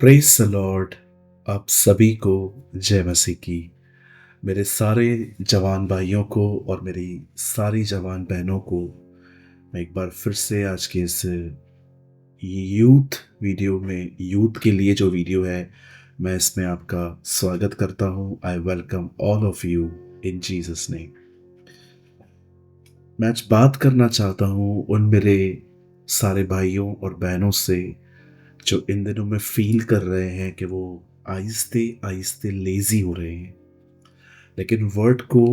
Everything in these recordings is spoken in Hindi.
Praise the Lord. आप सभी को जय मसीह की। मेरे सारे जवान भाइयों को और मेरी सारी जवान बहनों को मैं एक बार फिर से आज के इस यूथ वीडियो में, यूथ के लिए जो वीडियो है, मैं इसमें आपका स्वागत करता हूं। I welcome all of you in Jesus name. मैं आज बात करना चाहता हूं उन मेरे सारे भाइयों और बहनों से जो इन दिनों में फील कर रहे हैं कि वो आहिस्ते आहिस्ते लेजी हो रहे हैं। लेकिन वर्ड को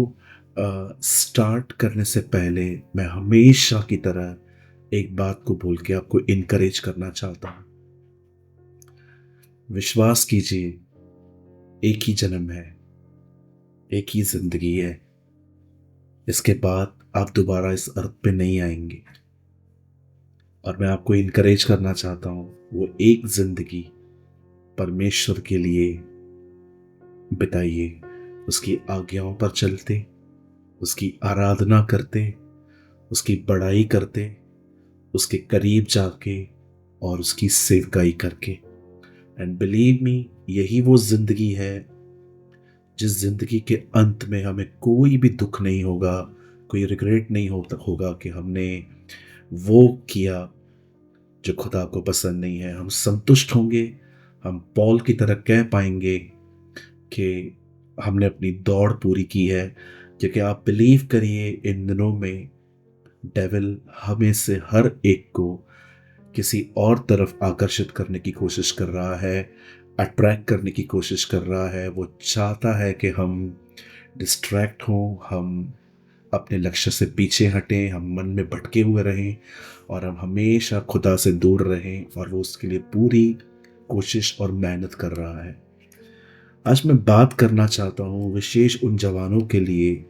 स्टार्ट करने से पहले मैं हमेशा की तरह एक बात को बोल के आपको इनकरेज करना चाहता हूँ। विश्वास कीजिए, एक ही जन्म है, एक ही जिंदगी है। इसके बाद आप दोबारा इस अर्थ पे नहीं आएंगे। और मैं आपको इनकरेज करना चाहता हूँ, वो एक जिंदगी परमेश्वर के लिए बिताइए। उसकी आज्ञाओं पर चलते, उसकी आराधना करते, उसकी बड़ाई करते, उसके करीब जाके और उसकी सेवकाई करके। एंड बिलीव मी, यही वो जिंदगी है जिस जिंदगी के अंत में हमें कोई भी दुख नहीं होगा, कोई रिग्रेट नहीं होगा कि हमने वो किया जो खुदा को पसंद नहीं है। हम संतुष्ट होंगे। हम पॉल की तरह कह पाएंगे कि हमने अपनी दौड़ पूरी की है। क्योंकि आप बिलीव करिए, इन दिनों में डेविल हमें से हर एक को किसी और तरफ आकर्षित करने की कोशिश कर रहा है, अट्रैक्ट करने की कोशिश कर रहा है। वो चाहता है कि हम डिस्ट्रैक्ट हों, हम अपने लक्ष्य से पीछे हटें, हम मन में भटके हुए रहें और हम हमेशा खुदा से दूर रहें। और वो उसके लिए पूरी कोशिश और मेहनत कर रहा है। आज मैं बात करना चाहता हूँ विशेष उन जवानों के लिए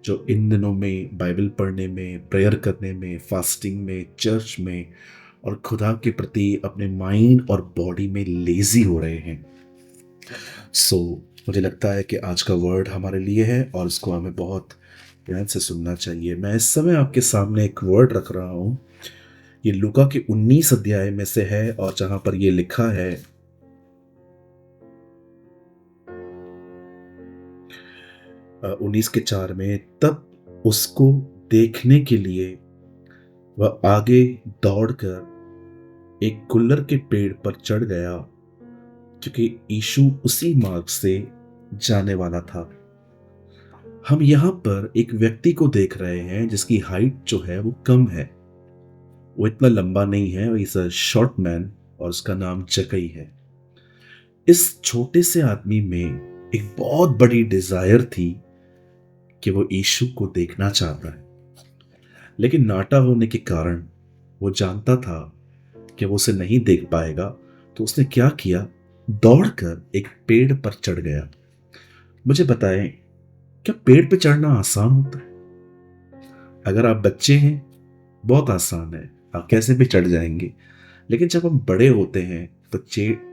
जो इन दिनों में बाइबल पढ़ने में, प्रेयर करने में, फास्टिंग में, चर्च में और खुदा के प्रति अपने माइंड और बॉडी में लेजी हो रहे हैं। मुझे लगता है कि आज का वर्ड हमारे लिए है और इसको हमें बहुत ध्यान से सुनना चाहिए। मैं इस समय आपके सामने एक वर्ड रख रहा हूँ। ये लूका के 19 अध्याय में से है और जहां पर ये लिखा है 19 के 4 में, तब उसको देखने के लिए वह आगे दौड़कर एक गुल्लर के पेड़ पर चढ़ गया, क्योंकि यीशु उसी मार्ग से जाने वाला था। हम यहाँ पर एक व्यक्ति को देख रहे हैं जिसकी हाइट जो है वो कम है। वो इतना लंबा नहीं है, वो इज अ शॉर्ट मैन और उसका नाम जकई है। इस छोटे से आदमी में एक बहुत बड़ी डिजायर थी कि वो यीशु को देखना चाहता है। लेकिन नाटा होने के कारण वो जानता था कि वो उसे नहीं देख पाएगा, तो उसने क्या किया, दौड़कर एक पेड़ पर चढ़ गया। मुझे बताएं, क्या पेड़ पे चढ़ना आसान होता है? अगर आप बच्चे हैं, बहुत आसान है, आप कैसे भी चढ़ जाएंगे। लेकिन जब हम बड़े होते हैं तो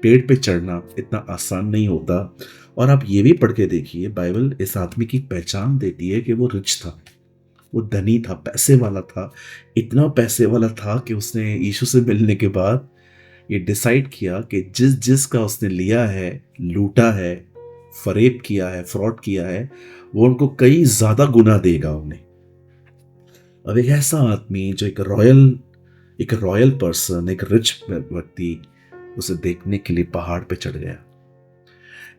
पेड़ पे चढ़ना इतना आसान नहीं होता। और आप ये भी पढ़ के देखिए, बाइबल इस आदमी की पहचान देती है कि वो रिच था, वो धनी था, पैसे वाला था। इतना पैसे वाला था कि उसने यीशु से मिलने के बाद ये डिसाइड किया कि जिस जिसका उसने लिया है, लूटा है, फरेब किया है, फ्रॉड किया है, वो उनको कई ज्यादा गुना देगा उन्हें। अब एक ऐसा आदमी जो एक रॉयल पर्सन, एक रिच व्यक्ति, उसे देखने के लिए पहाड़ पे चढ़ गया।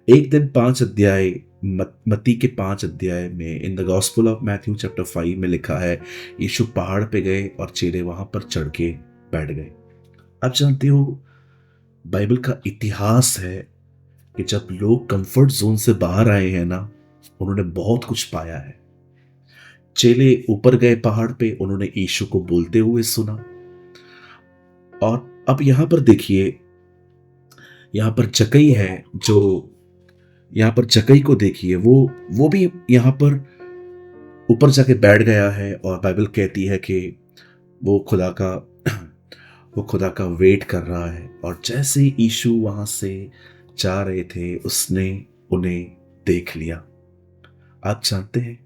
एक दिन 5 अध्याय, मत्ती के 5 अध्याय में, in the gospel of Matthew chapter 5 में लिखा है, यीशु पहाड़ पे गए और चेले वहां पर चढ़ के बैठ गए। आप जानते हो, बाइबल का इतिहास है कि जब लोग कंफर्ट जोन से बाहर आए हैं ना, उन्होंने बहुत कुछ पाया है। चेले ऊपर गए पहाड़ पे, उन्होंने यीशु को बोलते हुए सुना। और अब यहां पर देखिए, यहां पर जकई है, जो यहां पर जकई को देखिए, वो भी यहां पर ऊपर जाके बैठ गया है। और बाइबल कहती है कि वो खुदा का वो खुदा का वेट कर रहा है। और जैसे ही यीशु वहां से जा रहे थे, उसने उन्हें देख लिया। आप जानते हैं,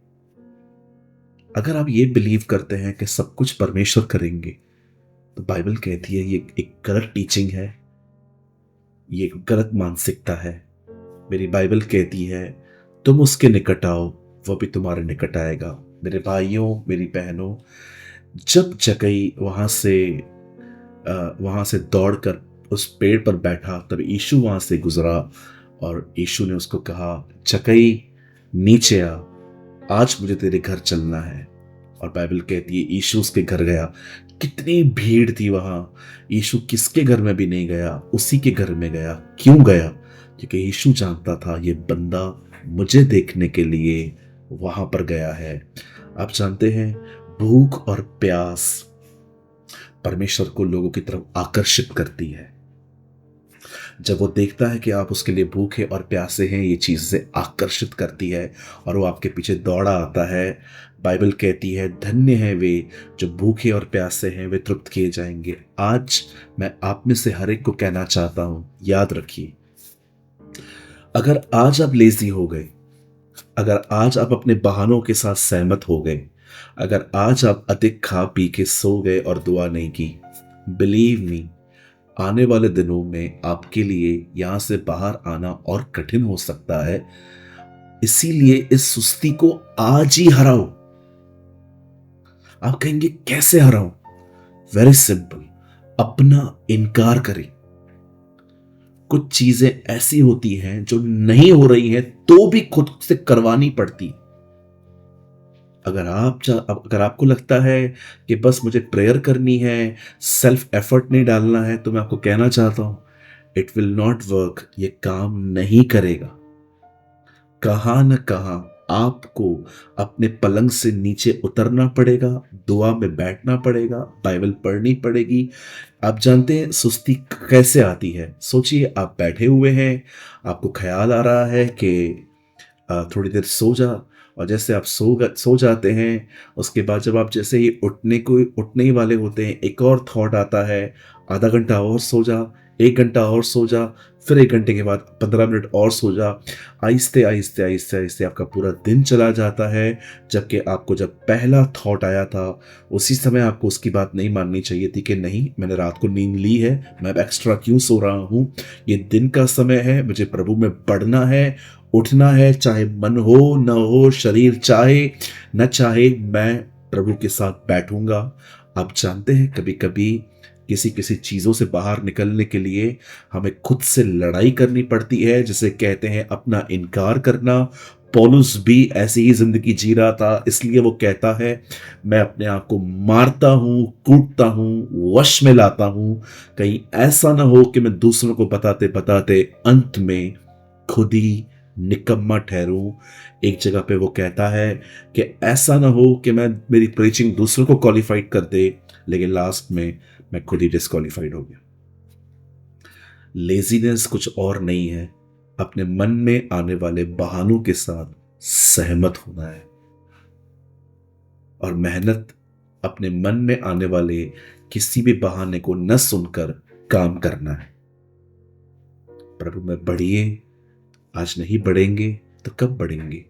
अगर आप ये बिलीव करते हैं कि सब कुछ परमेश्वर करेंगे, तो बाइबल कहती है ये एक गलत टीचिंग है। ये गलत मानसिकता है। मेरी बाइबल कहती है, तुम उसके निकट आओ, वो भी तुम्हारे निकट आएगा। मेरे भाइयों, मेरी बहनों, जब जकई वहां से दौड़कर उस पेड़ पर बैठा, तब यीशु वहां से गुजरा और यीशु ने उसको कहा, जकई नीचे आ, आज मुझे तेरे घर चलना है। और बाइबल कहती है यीशु उसके घर गया। कितनी भीड़ थी वहां। यीशु किसके घर में भी नहीं गया, उसी के घर में गया। क्यों गया? क्योंकि यीशु जानता था ये बंदा मुझे देखने के लिए वहां पर गया है। आप जानते हैं, भूख और प्यास परमेश्वर को लोगों की तरफ आकर्षित करती है। जब वो देखता है कि आप उसके लिए भूखे और प्यासे हैं, ये चीज़ से आकर्षित करती है और वो आपके पीछे दौड़ा आता है। बाइबल कहती है, धन्य है वे जो भूखे और प्यासे हैं, वे तृप्त किए जाएंगे। आज मैं आप में से हर एक को कहना चाहता हूं, याद रखिए, अगर आज आप लेजी हो गए, अगर आज आप अपने बहानों के साथ सहमत हो गए, अगर आज आप अधिक खा पी के सो गए और दुआ नहीं की, बिलीव मी, आने वाले दिनों में आपके लिए यहां से बाहर आना और कठिन हो सकता है। इसीलिए इस सुस्ती को आज ही हराओ। आप कहेंगे कैसे हराऊं? वेरी सिंपल, अपना इनकार करें। कुछ चीजें ऐसी होती हैं जो नहीं हो रही हैं तो भी खुद से करवानी पड़ती। अगर आपको लगता है कि बस मुझे प्रेयर करनी है, सेल्फ एफर्ट नहीं डालना है, तो मैं आपको कहना चाहता हूं, इट विल नॉट वर्क। ये काम नहीं करेगा। कहां न कहां आपको अपने पलंग से नीचे उतरना पड़ेगा, दुआ में बैठना पड़ेगा, बाइबल पढ़नी पड़ेगी। आप जानते हैं सुस्ती कैसे आती है? सोचिए, आप बैठे हुए हैं, आपको ख्याल आ रहा है कि थोड़ी देर सो जा, और जैसे आप सो जाते हैं, उसके बाद जब आप जैसे ही उठने ही वाले होते हैं, एक और थॉट आता है, आधा घंटा और सो जा, 1 घंटा और सो जा, फिर 1 घंटे के बाद 15 मिनट और सो जा। आहिस्ते आहिस्ते आहिस्ते आहिस्ते आपका पूरा दिन चला जाता है। जबकि आपको जब पहला थॉट आया था, उसी समय आपको उसकी बात नहीं माननी चाहिए थी कि नहीं, मैंने रात को नींद ली है, मैं अब एक्स्ट्रा क्यों सो रहा हूँ? ये दिन का समय है, मुझे प्रभु में बढ़ना है, उठना है, चाहे मन हो न हो, शरीर चाहे न चाहे, मैं प्रभु के साथ बैठूंगा। आप जानते हैं, कभी कभी किसी किसी चीज़ों से बाहर निकलने के लिए हमें खुद से लड़ाई करनी पड़ती है, जिसे कहते हैं अपना इनकार करना। पौलुस भी ऐसी ही जिंदगी जी रहा था, इसलिए वो कहता है, मैं अपने आप को मारता हूं, कूटता हूं, वश में लाता हूं, कहीं ऐसा ना हो कि मैं दूसरों को बताते बताते अंत में खुद ही निकम्मा ठहरूं। एक जगह पे वो कहता है कि ऐसा ना हो कि मेरी प्रीचिंग दूसरों को क्वालिफाइड कर दे, लेकिन लास्ट में मैं खुद ही डिस्क्वालिफाइड हो गया। लेजीनेस कुछ और नहीं है, अपने मन में आने वाले बहानों के साथ सहमत होना है, और मेहनत अपने मन में आने वाले किसी भी बहाने को न सुनकर काम करना है। प्रभु में बढ़िए, आज नहीं बढ़ेंगे तो कब बढ़ेंगे?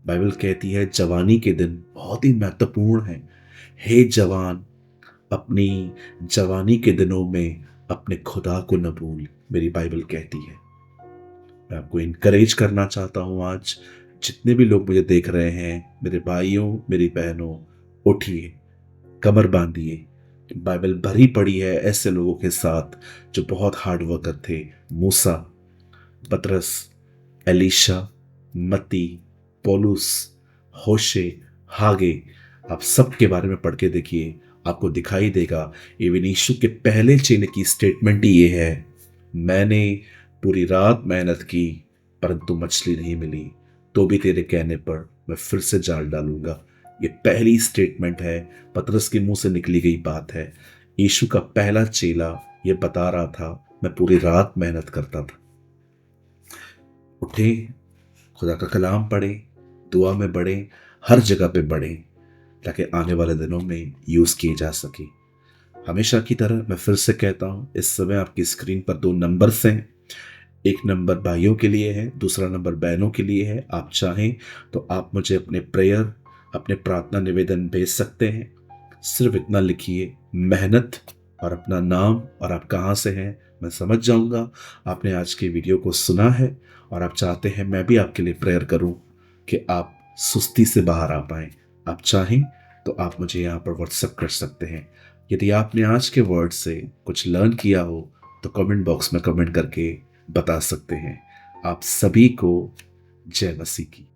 बाइबल कहती है जवानी के दिन बहुत ही महत्वपूर्ण है। हे जवान, अपनी जवानी के दिनों में अपने खुदा को न भूल, मेरी बाइबल कहती है। मैं आपको इनकरेज करना चाहता हूं, आज जितने भी लोग मुझे देख रहे हैं, मेरे भाइयों, मेरी बहनों, उठिए, कमर बांधिए। बाइबल भरी पड़ी है ऐसे लोगों के साथ जो बहुत हार्ड वर्कर थे। मूसा, पतरस, एलीशा, मत्ती, पौलुस, होशे, हागे, आप सबके बारे में पढ़ के देखिए, आपको दिखाई देगा। इवन यीशु के पहले चेले की स्टेटमेंट ही ये है, मैंने पूरी रात मेहनत की परंतु मछली नहीं मिली, तो भी तेरे कहने पर मैं फिर से जाल डालूंगा। ये पहली स्टेटमेंट है, पतरस के मुंह से निकली गई बात है। यीशु का पहला चेला ये बता रहा था, मैं पूरी रात मेहनत करता था। उठे, खुदा का कलाम पढ़े, दुआ में बढ़े, हर जगह पे बढ़े, ताकि आने वाले दिनों में यूज किए जा सके। हमेशा की तरह मैं फिर से कहता हूं, इस समय आपकी स्क्रीन पर 2 नंबर्स हैं। एक नंबर भाइयों के लिए है, दूसरा नंबर बहनों के लिए है। आप चाहें तो आप मुझे अपने प्रेयर, अपने प्रार्थना निवेदन भेज सकते हैं। सिर्फ इतना लिखिए, मेहनत और अपना नाम और आप कहाँ से हैं, मैं समझ जाऊँगा आपने आज के वीडियो को सुना है और आप चाहते हैं मैं भी आपके लिए प्रेयर करूँ कि आप सुस्ती से बाहर आ पाएँ। आप चाहें तो आप मुझे यहाँ पर व्हाट्सएप कर सकते हैं। यदि आपने आज के वर्ड से कुछ लर्न किया हो तो कमेंट बॉक्स में कमेंट करके बता सकते हैं। आप सभी को जय मसीह की।